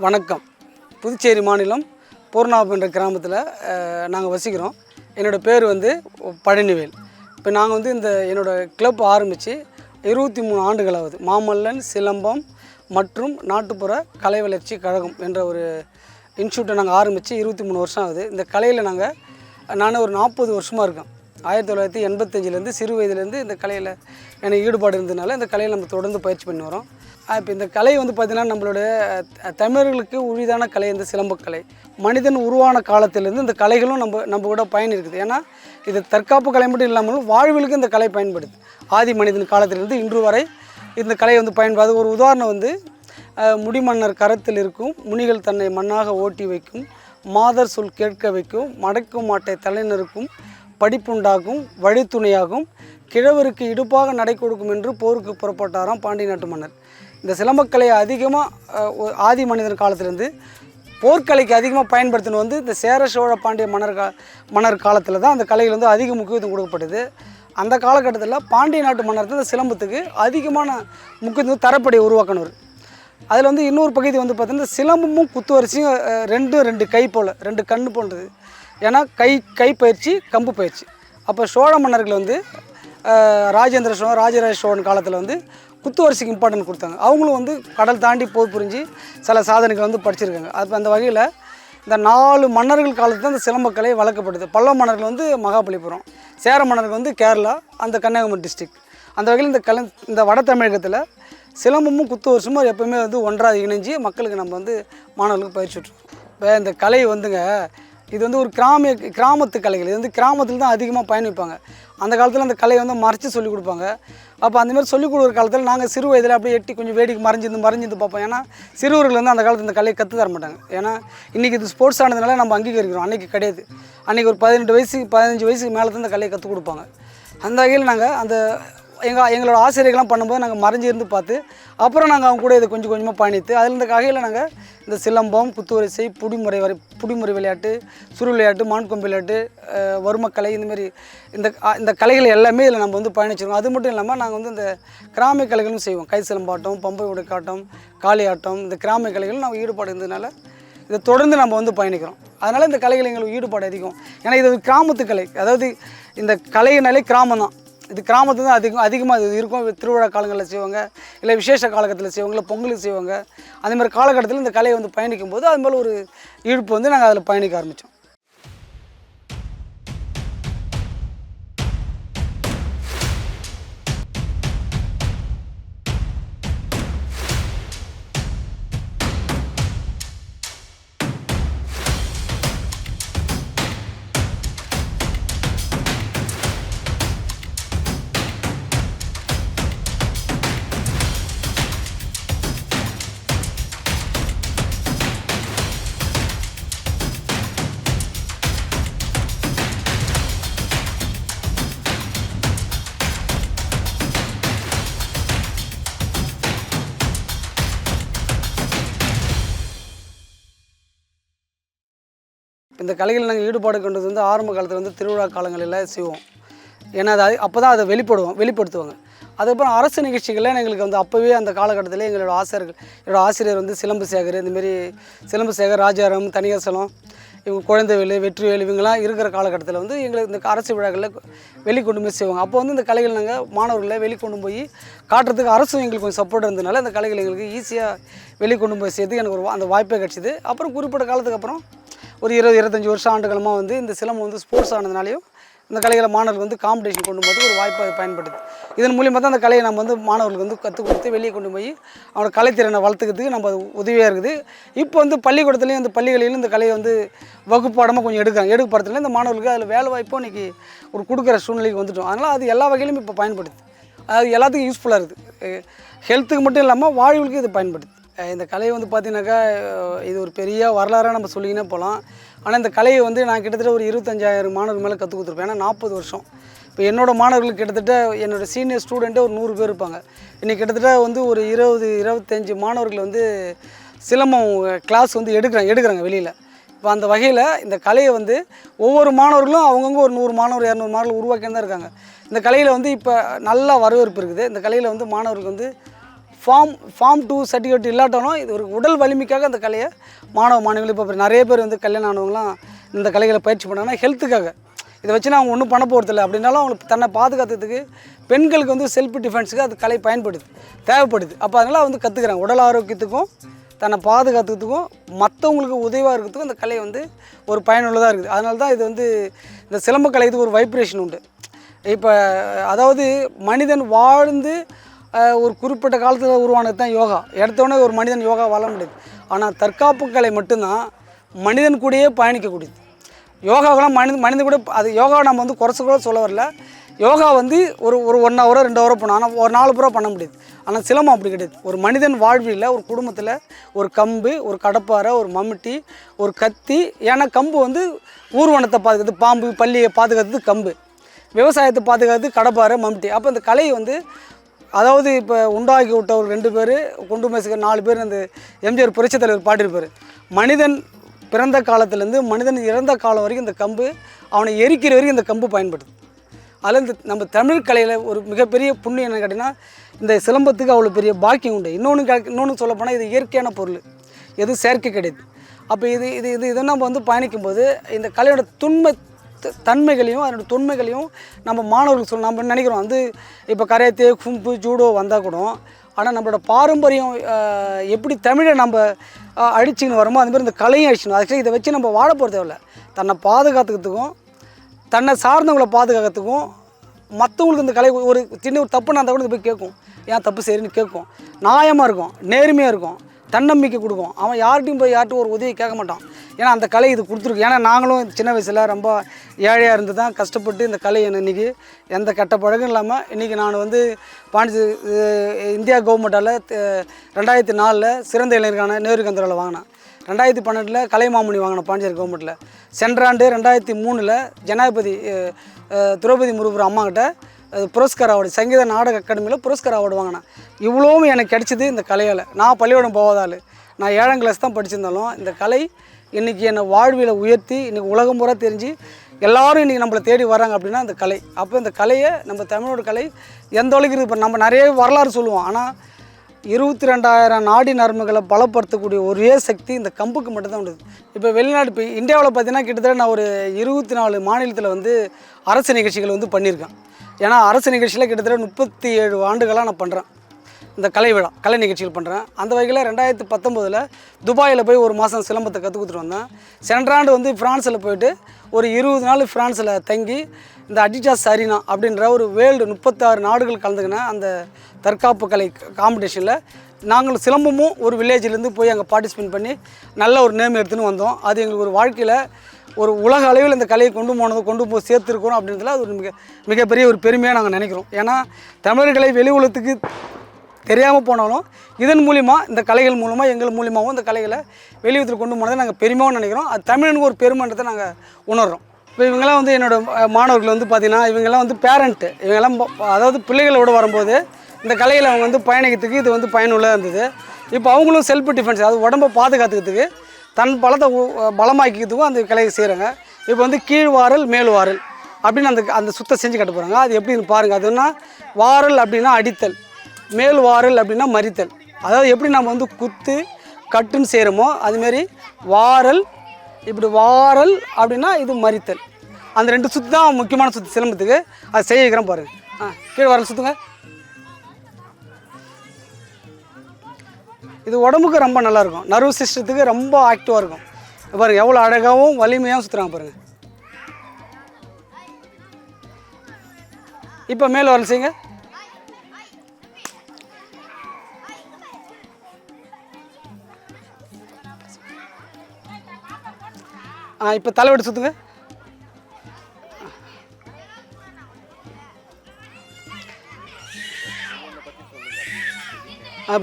வணக்கம். புதுச்சேரி மாநிலம் பூர்ணாபுரம் என்ற கிராமத்தில் நாங்கள் வசிக்கிறோம். என்னோடய பேர் பழனிவேல். இப்போ நாங்கள் என்னோடய கிளப் ஆரம்பித்து 23 ஆண்டுகள் ஆகுது. மாமல்லன் சிலம்பம் மற்றும் நாட்டுப்புற கலை வளர்ச்சி கழகம் என்ற ஒரு இன்ஸ்டியூட்டை நாங்கள் ஆரம்பித்து 23 வருஷம் ஆகுது. இந்த கலையில் நான் ஒரு 40 வருஷமாக இருக்கேன். 1985 சிறு வயதுலேருந்து இந்த கலையில் எனக்கு ஈடுபாடு இருந்ததுனால இந்த கலையில் நம்ம தொடர்ந்து பயிற்சி பண்ணி வரோம். இப்போ இந்த கலை பார்த்திங்கன்னா நம்மளுடைய தமிழர்களுக்கு உரிதான கலை இந்த சிலம்பக்கலை. மனிதன் உருவான காலத்திலேருந்து இந்த கலைகளும் நம்ம கூட பயன் இருக்குது. ஏன்னா இது தற்காப்பு கலை மட்டும் இல்லாமல் வாழ்விலுக்கு இந்த கலை பயன்படுது. ஆதி மனிதன் காலத்திலிருந்து இன்று வரை இந்த கலை பயன்படுது. ஒரு உதாரணம் முடிமன்னர் கரத்தில் இருக்கும் முனிகள் தன்னை மண்ணாக ஓட்டி வைக்கும் மாதர் சொல் கேட்க வைக்கும் மடக்கும் மாட்டை தலைநருக்கும் படிப்புண்டாகும் வழித்துணையாகும் கிழவருக்கு இடுப்பாக நடை கொடுக்கும் என்று போருக்கு புறப்பட்டாராம் பாண்டிய நாட்டு மன்னர். இந்த சிலம்பக்கலையை அதிகமாக ஆதி மனிதன் காலத்திலேருந்து போர்க்கலைக்கு அதிகமாக பயன்படுத்தினு இந்த சேர சோழ பாண்டிய மன்னர் காலத்தில் தான் அந்த கலைகள் அதிக முக்கியத்துவம் கொடுக்கப்பட்டது. அந்த காலகட்டத்தில் பாண்டிய நாட்டு மன்னர் தான் இந்த சிலம்பத்துக்கு அதிகமான முக்கியத்துவம் தரப்படியை உருவாக்கினவர். அதில் இன்னொரு பகுதி பார்த்திங்கன்னா சிலம்பமும் குத்துவரிசையும் ரெண்டு கை போல் 2 கண்ணு போன்றது. ஏன்னா கை பயிற்சி கம்பு பயிற்சி. அப்போ சோழ மன்னர்கள் ராஜேந்திர சோழன் ராஜராஜ சோழன் காலத்தில் குத்துவரிசைக்கு இம்பார்ட்டன்ட் கொடுத்தாங்க. அவங்களும் கடல் தாண்டி போர் புரிஞ்சு சில சாதனைகள் படிச்சிருக்காங்க. அப்போ அந்த வகையில் இந்த 4 மன்னர்கள் காலத்தில் தான் இந்த சிலம்பக்கலை வளர்க்கப்படுது. பல்லவ மன்னர்கள் மகாபலிபுரம், சேர மன்னர்கள் கேரளா, அந்த கன்னியாகுமரி டிஸ்ட்ரிக்ட். அந்த வகையில் இந்த வட தமிழகத்தில் சிலம்பமும் குத்துவரிசமும் எப்போவுமே ஒன்றாக இணைஞ்சு மக்களுக்கு நம்ம மாணவர்களுக்கு பயிற்சி விட்டுருக்கோம். இப்போ இந்த கலை இது ஒரு கிராமத்து கலைகள். இது கிராமத்தில் தான் அதிகமாக பயணிப்பாங்க. அந்த காலத்தில் அந்த கலையை மறைச்சி சொல்லிக் கொடுப்பாங்க. அப்போ அந்தமாதிரி சொல்லிக் கொடுக்குற காலத்தில் நாங்கள் சிறு வயதில் அப்படியே எட்டி கொஞ்சம் வேடிக்கை மறைஞ்சிருந்து பார்ப்போம். ஏன்னா சிறுவர்கள் அந்த காலத்தில் இந்த கலையை கற்று தர மாட்டாங்க. ஏன்னா இன்றைக்கி இது ஸ்போர்ட்ஸ் ஆனதுனால நம்ம அங்கீகரிக்கிறோம். அன்றைக்கி கிடையாது. அன்றைக்கி ஒரு 18 வயசு 15 வயசுக்கு மேலே தான் இந்த கலையை கற்றுக் கொடுப்பாங்க. அந்த வகையில் நாங்கள் எங்களோட ஆசிரியர்கள்லாம் பண்ணும்போது நாங்கள் மறைஞ்சிருந்து பார்த்து அப்புறம் நாங்கள் அவங்க கூட இதை கொஞ்சம் கொஞ்சமாக பயணித்து அதில் இந்த வகையில் நாங்கள் இந்த சிலம்பம் குத்துவரிசை புடிமுறை விளையாட்டு சுரு விளையாட்டு மான்கொம்பு விளையாட்டு வறுமக்கலை இந்தமாரி இந்த கலைகள் எல்லாமே இதில் நம்ம பயணிச்சிருக்கோம். அது மட்டும் இல்லாமல் நாங்கள் இந்த கிராமிய கலைகளும் செய்வோம். கை சிலம்பாட்டம், பம்பை உடைக்காட்டம், காளியாட்டம், இந்த கிராமிய கலைகள் நம்ம ஈடுபாடு இருந்ததுனால இதை தொடர்ந்து நம்ம பயணிக்கிறோம். அதனால் இந்த கலைகள் எங்களுக்கு ஈடுபாடு அதிகம். ஏன்னா இது கிராமத்து கலை. அதாவது இந்த கலையினாலே கிராமம் தான். இது கிராமத்து தான் அதிகமாக இது இருக்கும். திருவிழா காலங்களில் செய்வாங்க, இல்லை விசேஷ காலகட்டத்தில் செய்வாங்க, இல்லை பொங்கலுக்கு செய்வாங்க. அந்தமாதிரி காலகட்டத்தில் இந்த கலையை பயணிக்கும் போது அது மேலே ஒரு ஈர்ப்பு நாங்கள் அதில் பயணிக்க ஆரம்பித்தோம். இந்த கலைகள் நாங்கள் ஈடுபாடு கொண்டது ஆரம்ப காலத்தில் திருவிழா காலங்களில் செய்வோம். ஏன்னா அது அப்போ தான் அதை வெளிப்படுத்துவாங்க. அதுக்கப்புறம் அரசு நிகழ்ச்சிகளில் எங்களுக்கு அப்போவே அந்த காலகட்டத்தில் என்னோடய ஆசிரியர் சிலம்பு சேகர், இந்தமாரி சிலம்பு சேகர், ராஜாராம், தனியாசலம், இவங்க குழந்தைவேலு, வெற்றிவேலு இவங்கெல்லாம் இருக்கிற காலகட்டத்தில் எங்களுக்கு இந்த அரசு விழாக்களில் வெளிக்கொண்டு போய் செய்வாங்க. அப்போ இந்த கலைகள் நாங்கள் மாணவர்களை வெளிக்கொண்டு போய் காட்டுறதுக்கு அரசும் எங்களுக்கு கொஞ்சம் சப்போர்ட் இருந்ததுனால இந்த கலைகள் எங்களுக்கு ஈஸியாக வெளிக்கொண்டு போய் செய்யறதுக்கு எனக்கு அந்த வாய்ப்பே கிடச்சிது. அப்புறம் குறிப்பிட்ட காலத்துக்கு அப்புறம் ஒரு 20-25 வருஷம் ஆண்டுகளமாக இந்த சிலம்பம் ஸ்போர்ட்ஸ் ஆனதுனாலையும் இந்த கலைகளை மாணவர்கள் காம்படிஷன் கொண்டு போது ஒரு வாய்ப்பு அது பயன்படுது. இதன் மூலியமாக தான் அந்த கலையை நம்ம மாணவர்களுக்கு கற்றுக் கொடுத்து வெளியே கொண்டு போய் அவனோட கலைத்திறனை வளர்த்துக்கிறதுக்கு நம்ம உதவியாக இருக்குது. இப்போ பள்ளிக்கூடத்துலேயும் இந்த பள்ளிகளிலும் இந்த கலையை வகுப்பாடமாக கொஞ்சம் எடுக்கப்படுறதுல இந்த மாணவர்களுக்கு அதில் வேலை வாய்ப்பும் இன்றைக்கி ஒரு கொடுக்குற சூழ்நிலைக்கு வந்துட்டோம். அதனால் அது எல்லா வகையிலும் இப்போ பயன்படுது. அது எல்லாத்துக்கும் யூஸ்ஃபுல்லாக இருக்குது. ஹெல்த்துக்கு மட்டும் இல்லாமல் வாழ்வுக்கு இது பயன்படுது. இந்த கலையை பார்த்தீங்கன்னாக்கா இது ஒரு பெரிய வரலாறாக நம்ம சொல்லிக்கினே போகலாம். ஆனால் இந்த கலையை நான் கிட்டத்தட்ட ஒரு 25,000 மாணவர்கள் மேலே கற்றுக் கொடுத்துருப்பேன். ஏன்னா 40 வருஷம். இப்போ என்னோடய மாணவர்களுக்கு கிட்டத்தட்ட என்னோடய சீனியர் ஸ்டூடெண்ட்டே ஒரு 100 பேர் இருப்பாங்க. இன்றைக்கி கிட்டத்தட்ட ஒரு 20-25 மாணவர்கள் சிலம்பம் கிளாஸ் எடுக்கிறாங்க வெளியில். இப்போ அந்த வகையில் இந்த கலையை ஒவ்வொரு மாணவர்களும் அவங்கவுங்க ஒரு 100 மாணவர் 200 மாணவர்கள் உருவாக்கின்னு தான் இருக்காங்க. இந்த கலையில் இப்போ நல்ல வரவேற்பு இருக்குது. இந்த கலையில் மாணவர்களுக்கு ஃபார்ம் 2 சர்டிஃபிகேட் இல்லாட்டாலும் இது ஒரு உடல் வலிமைக்காக அந்த கலையை மாணவிகள் இப்போ நிறைய பேர் வந்து கல்யாணம் ஆனவங்களாம் இந்த கலைகளை பயிற்சி பண்ணாங்கன்னா ஹெல்த்துக்காக இதை வச்சு அவங்க ஒன்றும் பண்ண போகிறதில்ல. அப்படின்னாலும் அவங்களுக்கு தன்னை பாதுகாத்துறதுக்கு பெண்களுக்கு வந்து செல்ஃப் டிஃபென்ஸுக்கு அது கலை பயன்படுது, தேவைப்படுது. அப்போ அதனால் வந்து கற்றுக்குறாங்க. உடல் ஆரோக்கியத்துக்கும் தன்னை பாதுகாத்துக்கிறதுக்கும் மற்றவங்களுக்கு உதவியாக இருக்கிறதுக்கும் அந்த கலை வந்து ஒரு பயனுள்ளதாக இருக்குது. அதனால தான் இது வந்து இந்த சிலம்பக்கலை இது ஒரு வைப்ரேஷன் உண்டு. இப்போ அதாவது மனிதன் வாழ்ந்து ஒரு குறிப்பிட்ட காலத்தில் உருவானது தான் யோகா. எடுத்தோடனே ஒரு மனிதன் யோகா வாழ முடியாது. ஆனால் தற்காப்பு கலை மட்டும்தான் மனிதன் கூடயே பயணிக்கக்கூடியது. யோகாவெலாம் மனிதன் கூட அது யோகாவை நம்ம வந்து குறைச்சி கூட சொல்ல வரல. யோகா வந்து ஒரு 1 ஹவரோ 2 ஹவரோ போனோம், ஆனால் ஒரு 4 பூரா பண்ண முடியாது. ஆனால் சிலம்பம் அப்படி கிடையாது. ஒரு மனிதன் வாழ்வில் ஒரு குடும்பத்தில் ஒரு கம்பு, ஒரு கடப்பாரை, ஒரு மம்முட்டி, ஒரு கத்தி. ஏன்னா கம்பு வந்து ஊர்வனத்தை பாதுகாத்து, பாம்பு பள்ளியை பாதுகாத்தது கம்பு, விவசாயத்தை பாதுகாத்து கடப்பாரை மம்முட்டி. அப்போ இந்த கலை வந்து அதாவது இப்போ உண்டாக்கி விட்ட ஒரு 2 பேர் கொண்டு மேசுக்க 4 பேர் அந்த எம்ஜிஆர் புரட்சித் தலைவர் பாடியிருப்பார். மனிதன் பிறந்த காலத்துலேருந்து மனிதன் இறந்த காலம் வரைக்கும் இந்த கம்பு அவனை எரிக்கிற வரைக்கும் இந்த கம்பு பயன்படுது. அதில் இந்த நம்ம தமிழ் கலையில் ஒரு மிகப்பெரிய புண்ணியம் என்ன கேட்டிங்கன்னா இந்த சிலம்பத்துக்கு அவ்வளோ பெரிய பாக்கியம் உண்டு. இன்னொன்று சொல்லப்போனால் இது இயற்கையான பொருள், எதுவும் செயற்கை கிடையாது. அப்போ இதை நம்ம வந்து பயணிக்கும்போது இந்த கலையோட தன்மைகளையும் அதனோட தொன்மைகளையும் நம்ம மாணவர்களுக்கு நம்ம நினைக்கிறோம். வந்து இப்போ கராத்தே, கும்பு, ஜூடோ வந்தால் கூட, ஆனால் நம்மளோட பாரம்பரியம் எப்படி தமிழை நம்ம அழிச்சின்னு வரோமோ அதுமாதிரி இந்த கலையும் அழிச்சிடணும். ஆக்சுவலி இதை வச்சு நம்ம வாழ போகிறது தேவையில்ல. தன்னை பாதுகாத்துக்கிறதுக்கும் தன்னை சார்ந்தவங்களை பாதுகாக்கிறதுக்கும் மற்றவங்களுக்கு இந்த கலை ஒரு சின்ன ஒரு தப்புனா இருந்தால் கூட இது போய் கேட்கும், ஏன் தப்பு சரின்னு கேட்கும், நியாயமாக இருக்கும், நேர்மையாக இருக்கும், தன்னம்பிக்கை கொடுக்கும். அவன் யார்கிட்டையும் ஒரு உதவி கேட்க மாட்டான். ஏன்னா அந்த கலை இது கொடுத்துருக்கு. ஏன்னா நாங்களும் சின்ன வயசில் ரொம்ப ஏழையாக இருந்து தான் கஷ்டப்பட்டு இந்த கலையை இன்றைக்கி எந்த கெட்ட பழகம் இல்லாமல் இன்றைக்கி நான் வந்து இந்தியா கவர்மெண்ட்டால் 2004 சிறந்த இளைஞருக்கான நேரு கந்தராவில் வாங்கினேன். 2012 கலைமாமணி வாங்கினேன் பாண்டிச்சேரி கவர்மெண்ட்டில். சென்ற ஆண்டு 2003 ஜனாதிபதி திரௌபதி முர்மு அம்மாக்கிட்ட புரஸ்கார் அவார்டு, சங்கீத நாடக அகாடமியில் புரஸ்கார் அவார்டு வாங்கினேன். இவ்வளோவும் எனக்கு கிடைச்சிது இந்த கலையால். நான் பள்ளிக்கூடம் போவதால் நான் 7ஆம் கிளாஸ் தான் படிச்சிருந்தாலும் இந்த கலை இன்றைக்கி என்னை வாழ்வியில் உயர்த்தி இன்றைக்கி உலகம் பூரா தெரிஞ்சு எல்லோரும் இன்றைக்கி நம்மளை தேடி வராங்க அப்படின்னா இந்த கலை. அப்போ இந்த கலையை நம்ம தமிழோட கலை எந்த அளவுக்கு இருக்குது. இப்போ நம்ம நிறைய வரலாறு சொல்லுவோம், ஆனால் 22,000 நாடி நரம்புகளை பலப்படுத்தக்கூடிய ஒரே சக்தி இந்த கம்புக்கு மட்டும்தான் உண்டு. இப்போ வெளிநாடு இப்போ இந்தியாவில் பார்த்தீங்கன்னா கிட்டத்தட்ட நான் ஒரு 24 மாநிலத்தில் வந்து அரசு நிகழ்ச்சிகள் வந்து பண்ணியிருக்கேன். ஏன்னா அரசு நிகழ்ச்சியில் கிட்டத்தட்ட 37 ஆண்டுகளாக நான் பண்ணுறேன். இந்த கலை விழா கலை நிகழ்ச்சிகள் பண்ணுறேன். அந்த வகையில் 2019 துபாயில் போய் ஒரு மாதம் சிலம்பத்தை கற்றுக் கொடுத்துட்டு வந்தேன். சென்ற ஆண்டு வந்து ஃப்ரான்ஸில் போயிட்டு ஒரு 20 நாள் ஃப்ரான்ஸில் தங்கி இந்த அடிஜாஸ் அரினா அப்படின்ற ஒரு வேர்ல்டு 36 நாடுகள் கலந்துக்கினேன். அந்த தற்காப்பு கலை காம்படிஷனில் நாங்கள் சிலம்பமும் ஒரு வில்லேஜிலேருந்து போய் அங்கே பார்ட்டிசிபேட் பண்ணி நல்ல ஒரு நேம் எடுத்துன்னு வந்தோம். அது எங்களுக்கு ஒரு வாழ்க்கையில் ஒரு உலக அளவில் இந்த கலையை கொண்டு போய் சேர்த்துருக்கிறோம் அப்படின்றதுல அது ஒரு மிகப்பெரிய ஒரு பெருமையாக நாங்கள் நினைக்கிறோம். ஏன்னா தமிழர்களை வெளி உலகத்துக்கு தெரியாமல் போனாலும் இதன் மூலிமா இந்த கலைகள் மூலமாக எங்கள் மூலியமாகவும் இந்த கலைகளை வெளியுறத்தில் கொண்டு போனதை நாங்கள் பெருமையாகவும் நினைக்கிறோம். அது தமிழனுக்கு ஒரு பெருமைன்றதை நாங்கள் உணர்கிறோம். இப்போ இவங்கெல்லாம் வந்து என்னோடய மாணவர்கள் வந்து பார்த்திங்கன்னா இவங்கெல்லாம் வந்து பேரண்ட்டு, இவங்கெல்லாம் அதாவது பிள்ளைகளோடு வரும்போது இந்த கலையில் அவங்க வந்து பயணிக்கிறதுக்கு இது வந்து பயனுள்ளதாக இருந்தது. இப்போ அவங்களும் செல்ஃப் டிஃபென்ஸ், அதாவது உடம்பை பாதுகாத்துக்கிறதுக்கு தன் பலத்தை பலமாக்கிக்கிறதுக்கும் அந்த கலையை செய்கிறாங்க. இப்போ வந்து கீழ்வாரல் மேல்வாரல் அப்படின்னு அந்த சுத்தம் செஞ்சு கட்ட போகிறாங்க. அது எப்படின்னு பாருங்கள். அதுன்னா வாரல் அப்படின்னா அடித்தல், மேல் வாரல் அப்படின்னா மறித்தல். அதாவது எப்படி நம்ம வந்து குத்து கட்டுன்னு செய்கிறோமோ அதுமாரி வாரல், இப்படி வாரல் அப்படின்னா இது மறித்தல். அந்த 2 சுற்று தான் முக்கியமான சுற்று சிலம்பத்துக்கு. அது செய்ய வைக்கிறேன் பாருங்கள். கீழ் வாரல் சுற்றுங்க. இது உடம்புக்கு ரொம்ப நல்லாயிருக்கும், நர்வஸ் சிஸ்டத்துக்கு ரொம்ப ஆக்டிவாக இருக்கும். பாருங்கள் எவ்வளோ அழகாகவும் வலிமையாகவும் சுற்றுறாங்க பாருங்கள். இப்போ மேல் வாரல் செய்யுங்க. இப்போ தலைவடி சுற்றுங்க.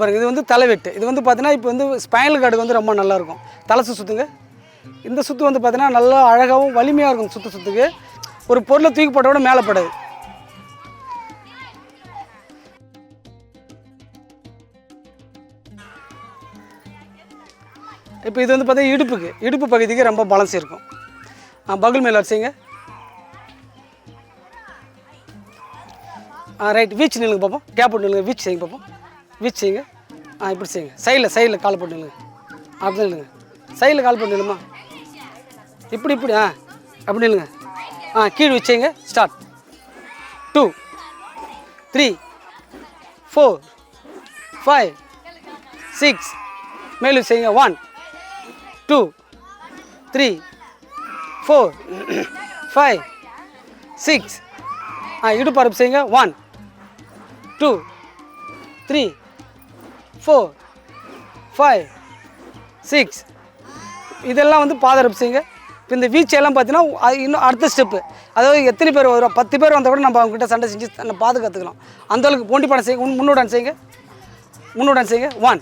பாருங்கள் இது வந்து தலைவெட்டு. இது வந்து பார்த்தீங்கன்னா இப்போ வந்து ஸ்பைனல் கார்டுக்கு வந்து ரொம்ப நல்லாயிருக்கும். தலை சுற்றுங்க. இந்த சுற்று வந்து பார்த்தீங்கன்னா நல்லா அழகாகவும் வலிமையாக இருக்கும். சுற்றுக்கு ஒரு பொருளை தூக்கி போட்ட விட மேலே படாது. இப்போ இது வந்து பார்த்தீங்கன்னா இடுப்பு பகுதிக்கு ரொம்ப பலன்ஸ் இருக்கும். பகுல் மேலே வச்சுங்க. ரைட், வீச்சு நில்லுங்க பார்ப்போம். கேப் விட்டு நில்லுங்க, வீச்சு செய்யுங்க பார்ப்போம். வீச் செய்யுங்க. இப்படி செய்யுங்க. சைடில் கால் போட்டு நில்லுங்க. அப்படி நில்லுங்க. சைடில் கால் போட்டு நில்லுமா. இப்படி அப்படி நில்லுங்க. கீழ் வச்சுங்க. ஸ்டார்ட். 2 3 4 5 6 மேலும் செய்யுங்க. 1 2 3 4 5 6 இடுப்பரப்பு செய்யுங்க. 1 2 3 4 5 6 இதெல்லாம் வந்து பாதரப்பு செய்யுங்க. இப்போ இந்த வீச்செல்லாம் பார்த்தீங்கன்னா இன்னும் அடுத்த ஸ்டெப்பு, அதாவது எத்தனை பேர் வரும், 10 பேர் வந்தால் கூட நம்ம அவங்ககிட்ட சண்டை செஞ்சு நம்ம பாதுகாத்துக்கலாம். அந்தளவுக்கு போண்டி பாடம் செய்யுங்க. முன்னுடன் செய்யுங்க. 1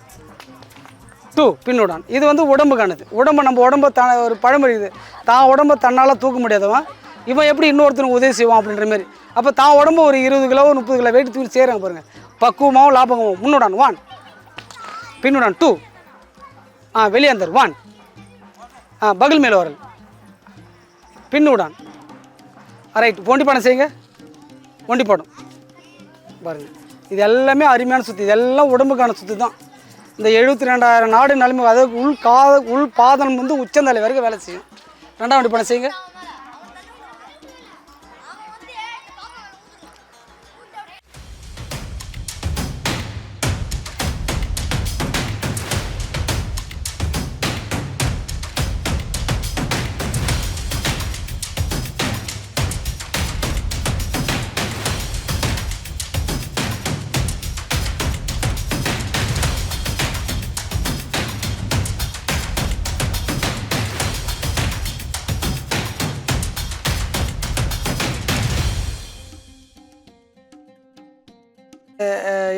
2 பின்னுடன். இது வந்து உடம்புக்கானது. நம்ம உடம்பை ஒரு பழமொழி இது, தான் உடம்பை தன்னால் தூக்க முடியாதவன் இவன் எப்படி இன்னொருத்தனுக்கு உதவி செய்வான் அப்படின்ற மாதிரி. அப்போ தான் உடம்பு ஒரு 20 கிலோ 30 கிலோ வெயிட் தூக்கி செய்கிறாங்க பாருங்கள், பக்குவமாகவும் லாபகமாகவும். முன்னுடன் 1 பின்னுடன் 2 வெளியந்தர் 1 பகல் மேல் வரல் பின்னுடன். ரைட். ஒண்டி பாடம் செய்யுங்க. ஒண்டி பாடம் பாருங்கள். இது எல்லாமே அருமையான சுத்து. இதெல்லாம் உடம்புக்கான சுத்து தான். இந்த 72,000 நாடு நிலைமை, அதாவது உள் பாதம் வந்து உச்சந்தலை வரைக்கும் வேலை செய்யும். 2ஆம் ஒண்டி பாடம் செய்யுங்க.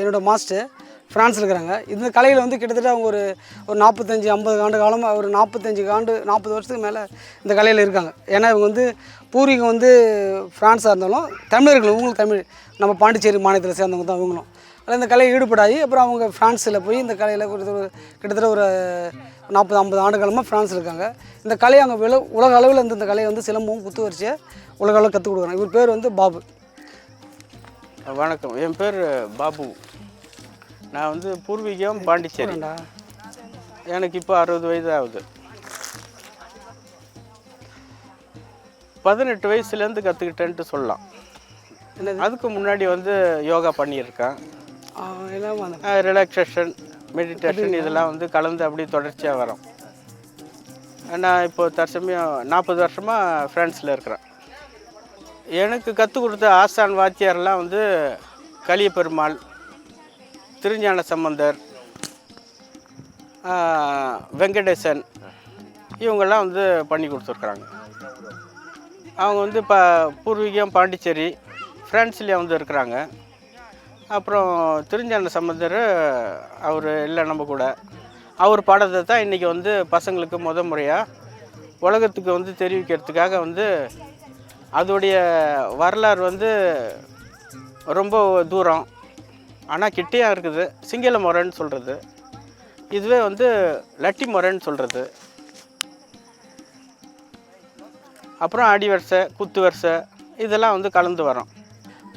என்னோடய மாஸ்டர் ஃப்ரான்ஸில் இருக்கிறாங்க. இந்த கலையில் வந்து கிட்டத்தட்ட அவங்க ஒரு 45-50 ஆண்டு காலமாக, ஒரு 40 வருஷத்துக்கு மேலே இந்த கலையில் இருக்காங்க. ஏன்னா இவங்க வந்து பூர்வீகம் வந்து ஃப்ரான்ஸாக இருந்தாலும் தமிழர்கள், இவங்களும் தமிழ், நம்ம பாண்டிச்சேரி மாநிலத்தில் சேர்ந்தவங்க தான் இவங்களும். அதில் இந்த கலையை ஈடுபடாகி அப்புறம் அவங்க ஃப்ரான்ஸில் போய் இந்த கலையில் கிட்டத்தட்ட ஒரு 40-50 ஆண்டு காலமாக ஃப்ரான்ஸில் இருக்காங்க. இந்த கலையை அவங்க உலக அளவில் இந்த கலையை வந்து சிலம்பவும் குத்து வரிசையை உலக அளவில் கற்றுக் கொடுக்குறாங்க. இவர் பேர் வந்து பாபு. வணக்கம், என் பேர் பாபு. நான் வந்து பூர்வீகம் பாண்டிச்சேரி. எனக்கு இப்போ 60 வயது ஆகுது. 18 வயசுலேருந்து கற்றுக்கிட்டேன்ட்டு சொல்லலாம். அதுக்கு முன்னாடி வந்து யோகா பண்ணியிருக்கேன். ரிலாக்ஸேஷன், மெடிடேஷன் இதெல்லாம் வந்து கலந்து அப்படி தொடர்ச்சியாக வரோம். நான் இப்போது தற்சமயம் 40 வருஷமாக ஃப்ரான்ஸில் இருக்கிறேன். எனக்கு கற்றுக் கொடுத்த ஆசான் வாத்தியாரெலாம் வந்து கலியபெருமாள், திருஞான சம்பந்தர், வெங்கடேசன், இவங்கெல்லாம் வந்து பண்ணி கொடுத்துருக்குறாங்க. அவங்க வந்து இப்போ பூர்வீகம் பாண்டிச்சேரி, ஃப்ரான்ஸ்லேயே வந்து இருக்கிறாங்க. அப்புறம் திருஞான சம்பந்தர் அவர் இல்லை நம்ம கூட, அவர் பாடத்தை தான் இன்றைக்கி வந்து பசங்களுக்கு முறையாக உலகத்துக்கு வந்து தெரிவிக்கிறதுக்காக வந்து அதோடைய வரலாறு வந்து ரொம்ப தூரம், ஆனால் கிட்டேயாக இருக்குது. சிங்கள முறைன்னு சொல்கிறது, இதுவே வந்து லட்டி முறைன்னு சொல்கிறது. அப்புறம் அடி வரிசை, குத்து வரிசை இதெல்லாம் வந்து கலந்து வரோம்.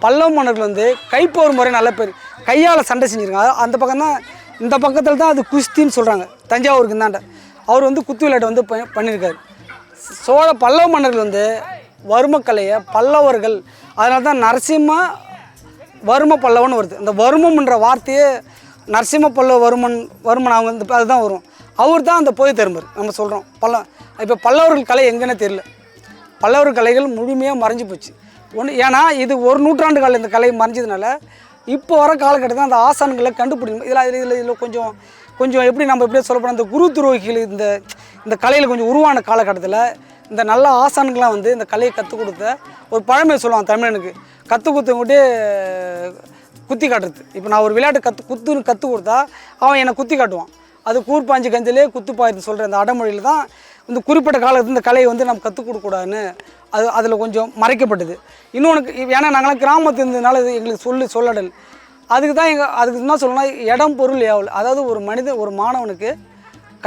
பல்லவ மன்னர்கள் வந்து கைப்போர் முறை நல்ல பேர், கையால் சண்டை செஞ்சுருக்காங்க. அந்த பக்கம் தான், இந்த பக்கத்தில் தான் அது குஸ்தின்னு சொல்கிறாங்க. தஞ்சாவூருக்கு இந்தாண்ட அவர் வந்து குத்து விளையாட்டு வந்து பண்ணியிருக்காரு. பல்லவ மன்னர்கள் வந்து வர்மக்கலையை பல்லவர்கள், அதனால தான் நரசிம்ம வர்ம பல்லவன் வருது. இந்த வர்மம்ன்ற வார்த்தையே நரசிம்ம பல்லவ வர்மன் அவங்க வந்து அதுதான் வரும். அவர் தான் அந்த போய் தரும்பர் நம்ம சொல்கிறோம். இப்போ பல்லவர்கள் கலை எங்கேன்னு தெரியல. பல்லவர் கலைகள் முழுமையாக மறைஞ்சு போச்சு. ஏன்னா இது ஒரு நூற்றாண்டு காலம் இந்த கலை மறைஞ்சதுனால இப்போ வர காலகட்டத்தில் அந்த ஆசான்களை கண்டுபிடிக்கணும். இதில் கொஞ்சம் எப்படி நம்ம எப்படியே சொல்லப்போனால் இந்த குரு துரோகிகள் இந்த கலையில் கொஞ்சம் உருவான காலகட்டத்தில் இந்த நல்ல ஆசான்களாம் வந்து இந்த கலையை கற்றுக் கொடுத்த ஒரு பழமையை சொல்லுவான் தமிழனுக்கு, கற்றுக் கொடுத்தவங்ககிட்டே குத்தி காட்டுறது. இப்போ நான் ஒரு விளையாட்டு குத்துன்னு கற்றுக் கொடுத்தா அவன் என்னை குத்தி காட்டுவான். அது கூர்பாஞ்சி கஞ்சிலே குத்துப்பாயின்னு சொல்கிற அந்த அடமொழியில் தான் இந்த குறிப்பிட்ட காலத்தில் இந்த கலையை வந்து நம்ம கற்றுக் கொடுக்கூடாதுன்னு அதில் கொஞ்சம் மறைக்கப்பட்டது. இன்னொன்று, ஏன்னா நாங்களாம் கிராமத்து இருந்ததுனால இது எங்களுக்கு சொல்லடல். அதுக்கு தான் அதுக்கு என்ன சொல்லணும்னா இடம் பொருள் ஏவல். அதாவது ஒரு மாணவனுக்கு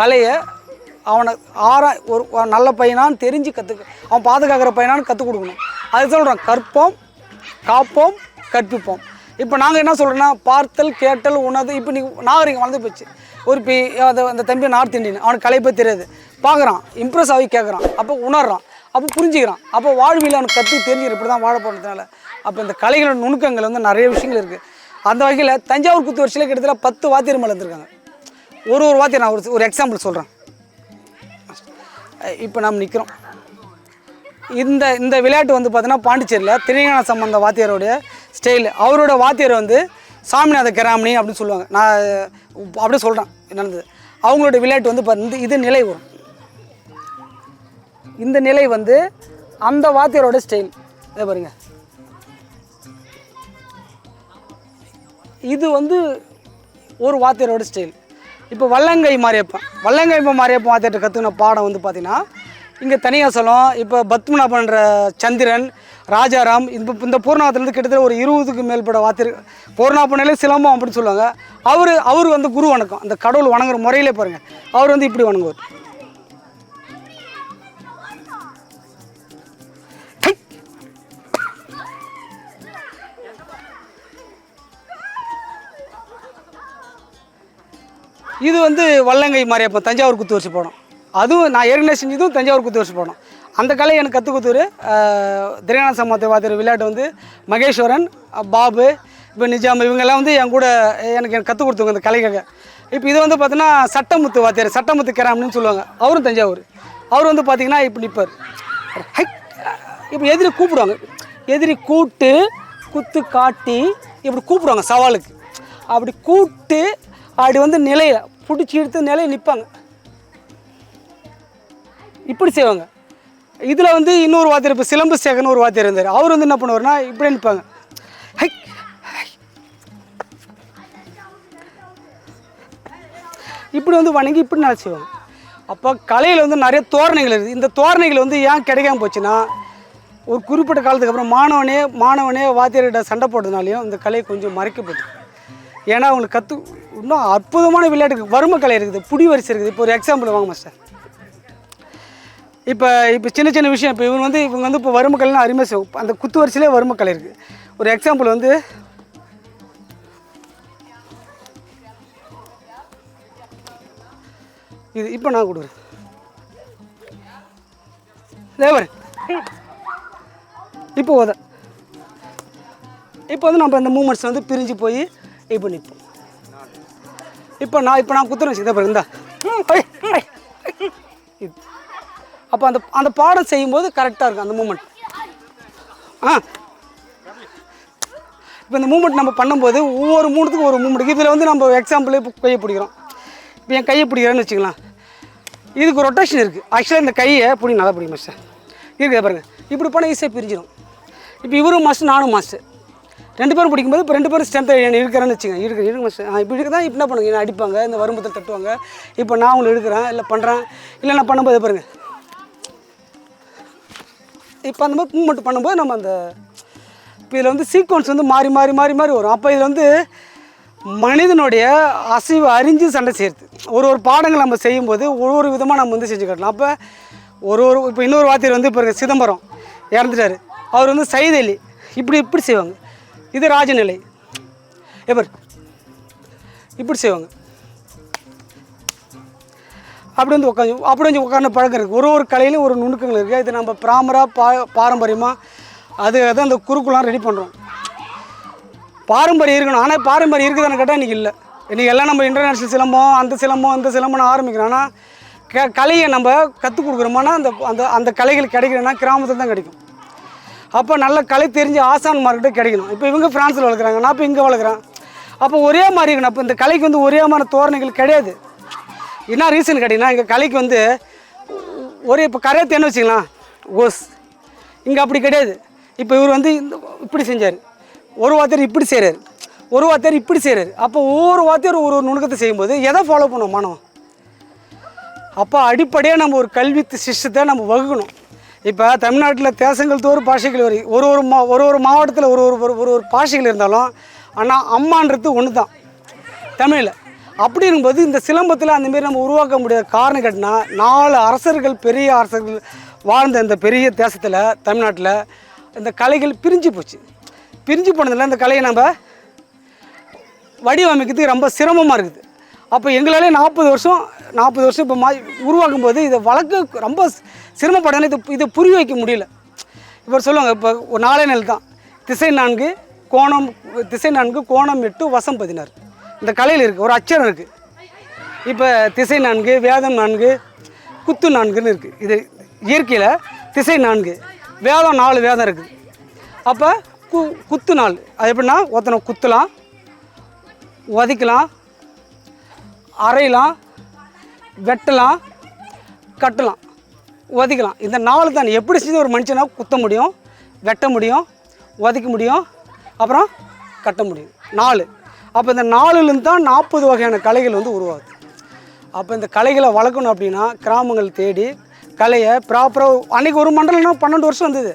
கலையை அவனை ஒரு நல்ல பையனான்னு தெரிஞ்சு அவன் பாதுகாக்கிற பையனான்னு கற்றுக் கொடுக்கணும். அது சொல்கிறான், கற்போம் காப்போம் கற்பிப்போம். இப்போ நாங்கள் என்ன சொல்கிறோன்னா பார்த்தல் கேட்டல் உணவு இப்போ நீ நாகரிகம் வளர்ந்து போச்சு. ஒரு அந்த தம்பி நார்த் இந்தியன், அவனுக்கு கலை பற்றி தெரியாது, பார்க்குறான், இம்ப்ரெஸ் ஆகி கேட்குறான், அப்போ உணர்றான், அப்போ புரிஞ்சுக்கிறான், அப்போ வாழ்வியில் அவனுக்கு கற்று தெரிஞ்சுக்கிற இப்படி தான் வாழ போகிறதுனால. அப்போ இந்த கலைகளோட நுணுக்கங்கள் வந்து நிறைய விஷயங்கள் இருக்குது. அந்த வகையில் தஞ்சாவூர் குத்து வருஷத்தில் கிட்டத்தட்ட 10 வாத்தியார் மேலே இருந்திருக்காங்க. ஒரு வாத்தியார் நான் ஒரு எக்ஸாம்பிள் சொல்கிறேன். இப்போ நாம் நிற்கிறோம். இந்த விளையாட்டு வந்து பார்த்தீங்கன்னா பாண்டிச்சேரியில் திருஞான சம்பந்த வாத்தியாரோடைய ஸ்டைல். அவரோட வாத்தியார் வந்து சாமிநாத கராமணி அப்படின்னு சொல்லுவாங்க. நான் அப்படியே சொல்கிறேன் நடந்தது. அவங்களோட விளையாட்டு வந்து பார்த்து இது நிலை வரும். இந்த நிலை வந்து அந்த வாத்தியாரோட ஸ்டைல். இதை பாருங்க, இது வந்து ஒரு வாத்தியாரோட ஸ்டைல். இப்போ வல்லங்கை மாரியப்பன் வாத்தியார்கிட்ட கற்றுக்கின பாடம் வந்து பார்த்திங்கன்னா இங்கே தனியாசலம், இப்போ பத்மநாபன்ற சந்திரன், ராஜாராம், இந்த பூர்ணாவத்துலேருந்து கிட்டத்தட்ட ஒரு 20க்கு மேற்பட்ட வாத்தியார். பூர்ணாபனிலே சிலம்பம் அப்படின்னு சொல்லுவாங்க. அவர் வந்து குரு வணக்கம், அந்த கடவுள் வணங்குற முறையிலே பாருங்கள். அவர் வந்து இப்படி வணங்குவார். இது வந்து வல்லங்கை மாரியப்பன் தஞ்சாவூர் குத்து வருஷம் போனோம். அதுவும் நான் ஏற்கனவே செஞ்சதும் தஞ்சாவூர் குத்து வருஷம் போனோம். அந்த கலை எனக்கு கற்றுக் கொடுத்தவர் திருஞான சம்பந்த வாத்தியார். விளையாட்டு வந்து மகேஸ்வரன், பாபு, இப்போ நிஜாம், இவங்கெல்லாம் வந்து என் கூட எனக்கு கற்றுக் கொடுத்தவங்க இந்த கலைக்காக. இப்போ இது வந்து பார்த்தீங்கன்னா சட்டமுத்து வாத்தியார், சட்டமுத்து கராமணின்னு சொல்லுவாங்க. அவரும் தஞ்சாவூர். அவர் வந்து பார்த்திங்கன்னா இப்போ நிற்பார். இப்போ எதிரி கூப்பிடுவாங்க, எதிரி கூட்டு குத்து காட்டி இப்படி கூப்பிடுவாங்க சவாலுக்கு. அப்படி கூட்டு அப்படி வந்து நிலையை பிடிச்சி எடுத்து நிலையை நிற்பாங்க, இப்படி செய்வாங்க. இதில் வந்து இன்னொரு வாத்தியார், இப்போ சிலம்பு சேகர்னு ஒரு வாத்தியார் இருந்தார். அவர் வந்து என்ன பண்ணுவார்னா இப்படியே நிற்பாங்க, இப்படி வந்து வணங்கி இப்படி நல்லா செய்வாங்க. அப்போ கலையில் வந்து நிறைய தோரணைகள் இருக்குது. இந்த தோரணைகள் வந்து ஏன் கிடைக்காம போச்சுன்னா, ஒரு குறிப்பிட்ட காலத்துக்கு அப்புறம் மாணவனே வாத்தியார்கிட்ட சண்டை போட்டதுனாலையும் இந்த கலை கொஞ்சம் மறைக்கப்பட்டு. ஏன்னா அவங்களுக்கு இன்னும் அற்புதமான விளையாட்டு வறுமை கலை இருக்குது, புடி வரிசை இருக்குது. இப்போ ஒரு எக்ஸாம்பிள் வாங்க மாஸ்டர். இப்போ சின்ன விஷயம். இப்போ இவங்க வந்து இப்போ வறுமை கலைன்னு அருமையாக செய்வோம். அந்த குத்து வரிசையிலே வறுமை கலை இருக்குது. ஒரு எக்ஸாம்பிள் வந்து இது. இப்போ நான் கொடுக்குறேன் தேவர். இப்போ வந்து நம்ம இந்த மூமெண்ட்ஸ் வந்து பிரிஞ்சு போய் இப்போ நிற்போம். இப்போ நான் குத்துறேன் வச்சு பாருங்க இந்தா. இது அப்போ அந்த பாடம் செய்யும்போது கரெக்டாக இருக்கும் அந்த மூமெண்ட். இப்போ இந்த மூமெண்ட் நம்ம பண்ணும்போது ஒவ்வொரு மூணுத்துக்கும் ஒரு மூமெண்ட். இதில் வந்து நம்ம எக்ஸாம்பிள் இப்போ கையை பிடிக்கிறோம். இப்போ என் கையை பிடிக்கிறேன்னு வச்சுக்கலாம். இதுக்கு ரொட்டேஷன் இருக்குது. ஆக்சுவலாக இந்த கையை பிடி நல்லா பிடிக்கும் மாஸ்டர். இருக்குது பாருங்கள். இப்படி போனால் ஈஸியாக பிரிஞ்சிடும். இப்போ இவரும் மாஸ்டர், நானும் மாஸ்டர், 2 பேரும் பிடிக்கும்போது இப்போ 2 பேரும் ஸ்ட்ரென்த்தை இருக்கிறேன்னு வச்சுங்க. இருக்கு மாஸ்டர். இப்படி இருக்க தான் இப்போ என்ன பண்ணுங்க, என்ன அடிப்பாங்க, இந்த வரும்பத்தில் தட்டுவாங்க. இப்போ நான் அவங்களை எடுக்கிறேன், இல்லை பண்ணுறேன், இல்லை நான் பண்ணும்போது பாருங்கள். இப்போ அந்த மாதிரி மூவ்மெண்ட் பண்ணும்போது நம்ம அந்த இப்போ இதில் வந்து சீக்வன்ஸ் வந்து மாறி வரும். அப்போ இதில் வந்து மனிதனுடைய அசைவு அறிஞ்சு சண்டை செய்கிறது. ஒரு பாடங்கள் நம்ம செய்யும்போது ஒரு விதமாக நம்ம வந்து செஞ்சு காட்டலாம். அப்போ இப்போ இன்னொரு வாத்தியார் வந்து இப்போ சிதம்பரம் இறந்துட்டார். அவர் வந்து சைதலி இப்படி செய்வாங்க. இது ராஜநிலை. எவர் இப்படி செய்வாங்க. அப்படி வந்து உட்காந்து பழக்கம் இருக்குது. ஒரு கலையிலும் ஒரு நுணுக்கங்கள் இருக்குது. இது நம்ம பாரம்பரியமாக அதுதான் அந்த குறுக்குலாம் ரெடி பண்ணுறோம். பாரம்பரியம் இருக்கணும். ஆனால் பாரம்பரியம் இருக்குதான்னு கேட்டால் இன்றைக்கி இல்லை. இன்றைக்கி எல்லாம் நம்ம இன்டர்நேஷ்னல் சிலம்பம், அந்த சிலம்பம்னு ஆரம்பிக்கிறோம். ஆனால் கலையை நம்ம கற்றுக் கொடுக்குறோம்னா அந்த கலைகள் கிடைக்கணும்னா கிராமத்தில் தான் கிடைக்கும். அப்போ நல்ல கலை தெரிஞ்ச ஆசான் மார்க்கிட்ட கிடைக்கணும். இப்போ இவங்க ஃப்ரான்ஸில் வளர்க்குறாங்க, நான் இப்போ இங்கே வளர்க்குறேன். அப்போ ஒரே மாதிரி இருக்கணும். அப்போ இந்த கலைக்கு வந்து ஒரே மாதிரி தோரணைகள் கிடையாது. என்ன ரீசன் கேட்டிங்கன்னா, இங்கே கலைக்கு வந்து இப்போ கரையத்தேன்னு வச்சுக்கலாம் ஓஸ், இங்கே அப்படி கிடையாது. இப்போ இவர் வந்து இப்படி செஞ்சார், ஒரு வாத்தியார் இப்படி செய்கிறார், ஒரு வாத்தியார் இப்படி செய்கிறார். அப்போ ஒவ்வொரு வாத்தியார் ஒரு நுணுக்கத்தை செய்யும்போது எதை ஃபாலோ பண்ணுவோம் மாணவன்? அப்போ அடிப்படையாக நம்ம ஒரு கல்வி சிஸ்டத்தை நம்ம வகுக்கணும். இப்போ தமிழ்நாட்டில் தேசங்கள் தோறும் பாஷைகள் ஒரு மாவட்டத்தில் ஒரு பாஷைகள் இருந்தாலும் ஆனால் அம்மான்றது ஒன்று தான் தமிழில். அப்படி இருக்கும்போது இந்த சிலம்பத்தில் அந்தமாரி நம்ம உருவாக்க முடியாத காரணம் கேட்டினா, 4 அரசர்கள், பெரிய அரசர்கள் வாழ்ந்த இந்த பெரிய தேசத்தில் தமிழ்நாட்டில் இந்த கலைகள் பிரிஞ்சு போச்சு. பிரிஞ்சு போனதில் இந்த கலையை நம்ம வடிவமைக்கிறதுக்கு ரொம்ப சிரமமாக இருக்குது. அப்போ எங்களாலே 40 வருஷம் இப்போ உருவாக்கும் போது இதை வளர்க்க ரொம்ப சிரமப்படணும். இதை புரிய வைக்க முடியல. இப்போ சொல்லுவாங்க, இப்போ ஒரு 4 நெல் தான், திசை 4 கோணம் 8 வசம் 16 இந்த கலையில் இருக்குது. ஒரு அச்சரம் இருக்குது. இப்போ திசை 4 வேதம் 4 குத்து 4ன்னு இருக்குது. இது இயற்கையில் திசை 4 வேதம் 4 வேதம் இருக்குது. அப்போ குத்து 4 அது எப்படின்னா ஒருத்தனை குத்தலாம், உதைக்கலாம், அரையலாம், வெட்டலாம், கட்டலாம், உதைக்கலாம். இந்த 4 தான் எப்படி செஞ்சு ஒரு மனுஷனா குத்த முடியும், வெட்ட முடியும், உதைக்க முடியும், அப்புறம் கட்ட முடியும். 4. அப்போ இந்த 4லேருந்து தான் 40 வகையான கலைகள் வந்து உருவாகுது. அப்போ இந்த கலைகளை வளர்க்கணும் அப்படின்னா கிராமங்கள் தேடி கலையை ப்ராப்பராக அன்றைக்கி ஒரு மண்டலம்னா 12 வருஷம் வந்தது.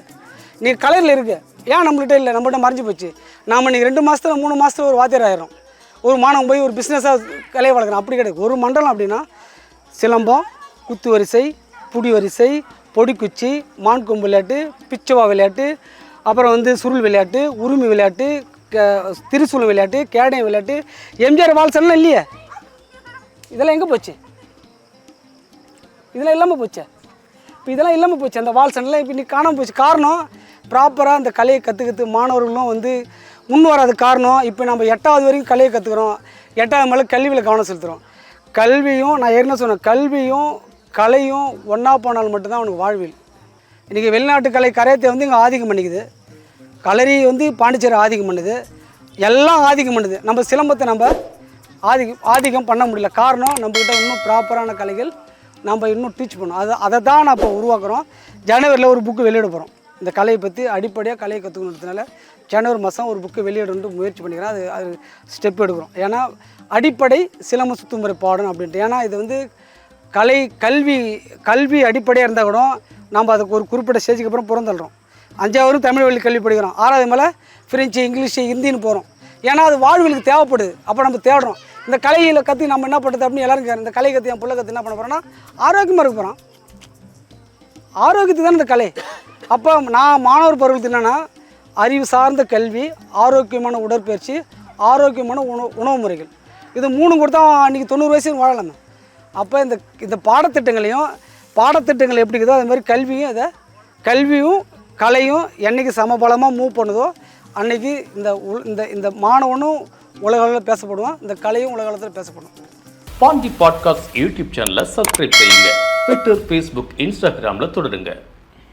நீ கலையில் இருக்கு, ஏன் நம்மள்கிட்ட இல்லை, நம்மகிட்ட மறைஞ்சு போச்சு. நாம் இன்றைக்கி 2 மாதத்தில் 3 மாதத்தில் ஒரு வாத்தியார் ஆயிரும். ஒரு மாணவன் போய் ஒரு பிஸ்னஸாக கலையை வளர்க்குறோம். அப்படி கிடையாது. ஒரு மண்டலம் அப்படின்னா சிலம்பம், குத்து வரிசை, புடி வரிசை, பொடிக்குச்சி, மான் கொம்பு விளையாட்டு, பிச்சவா விளையாட்டு, அப்புறம் வந்து சுருள் விளையாட்டு, உரிமை விளையாட்டு, திரிசூலம் விளையாட்டு, கேடயம் விளையாட்டு, எம்ஜிஆர் வால்செல்லாம் இல்லையே. இதெல்லாம் எங்கே போச்சு? இதெல்லாம் இல்லாமல் போச்சு. இப்போ இதெல்லாம் இல்லாமல் போச்சு. அந்த வால்செல்லாம் இப்போ இன்னைக்கு காணாமல் போச்சு. காரணம் ப்ராப்பராக அந்த கலையை கற்றுக்கிறது மாணவர்களும் வந்து முன் வராது. காரணம் இப்போ நம்ம 8வது வரைக்கும் கலையை கற்றுக்குறோம். 8வது மேலே கல்வியில் கவனம் செலுத்துகிறோம். கல்வியும் நான் ஏற்கனவே சொன்னேன், கல்வியும் கலையும் ஒன்றா போனால் மட்டும்தான் அவனுக்கு வாழ்வில். இன்றைக்கி வெளிநாட்டு கலை கரையத்தை வந்து இங்கே ஆதிக்கம் பண்ணிக்குது. கலரி வந்து பாண்டிச்சேரி ஆதிக்கம் பண்ணுது. எல்லாம் ஆதிக்கம் பண்ணுது. நம்ம சிலம்பத்தை நம்ம ஆதிக்கம் பண்ண முடியல. காரணம் நம்மக்கிட்ட இன்னும் ப்ராப்பரான கலைகள் நம்ம இன்னும் டீச் பண்ணோம். அதை தான் நான் இப்போ உருவாக்குறோம். ஜனவரியில் ஒரு புக்கு வெளியிட போகிறோம். இந்த கலையை பற்றி அடிப்படையாக கலையை கற்றுக்கணுன்றதுனால ஜனவரி மாதம் ஒரு புக்கு வெளியிடணுன்ட்டு முயற்சி பண்ணிக்கிறேன். அது ஸ்டெப் எடுக்கிறோம். ஏன்னா அடிப்படை சிலம்பம் சுத்துமுறை பாடணும் அப்படின்ட்டு. ஏன்னா இது வந்து கல்வி அடிப்படையாக இருந்தால் கூட நம்ம அதுக்கு ஒரு குறிப்பிட்ட ஸ்டேஜுக்கு அப்புறம் புறந்தள்ளுறோம். 5வது தமிழ் வழி கல்வி படிக்கிறோம். 6வது மேலே ஃப்ரெஞ்சு, இங்கிலீஷு, ஹிந்தின்னு போகிறோம். ஏன்னா அது வாழ்விலுக்கு தேவைப்படுது. அப்போ நம்ம தேடுறோம். இந்த கலையில் கற்று நம்ம என்ன பண்ணுறது அப்படின்னு எல்லாரும் கேட்குறோம். இந்த கலை கற்று என் பிள்ளை கற்று என்ன பண்ண போகிறோன்னா ஆரோக்கியமாக இருக்க போகிறோம். ஆரோக்கியத்துக்கு தானே இந்த கலை. அப்போ நான் மாணவர் பருவத்தில் என்னென்னா அறிவு சார்ந்த கல்வி, ஆரோக்கியமான உடற்பயிற்சி, ஆரோக்கியமான உணவு முறைகள், இது 3 கொடுத்தா அன்றைக்கி 90 வயசு வாழலாமே. அப்போ இந்த பாடத்திட்டங்கள் எப்படி இருக்குதோ அது மாதிரி கல்வியும் கலையும் என்றைக்கு சமபலமாக மூவ் பண்ணுதோ அன்றைக்கி இந்த மாணவனும் உலகளவில் பேசப்படுவான், இந்த கலையும் உலகளத்தில் பேசப்படும். பாண்டி பாட்காஸ்ட் யூடியூப் சேனலை சப்ஸ்கிரைப் செய்யுங்க. ட்விட்டர், ஃபேஸ்புக், இன்ஸ்டாகிராமில் தொடருங்க.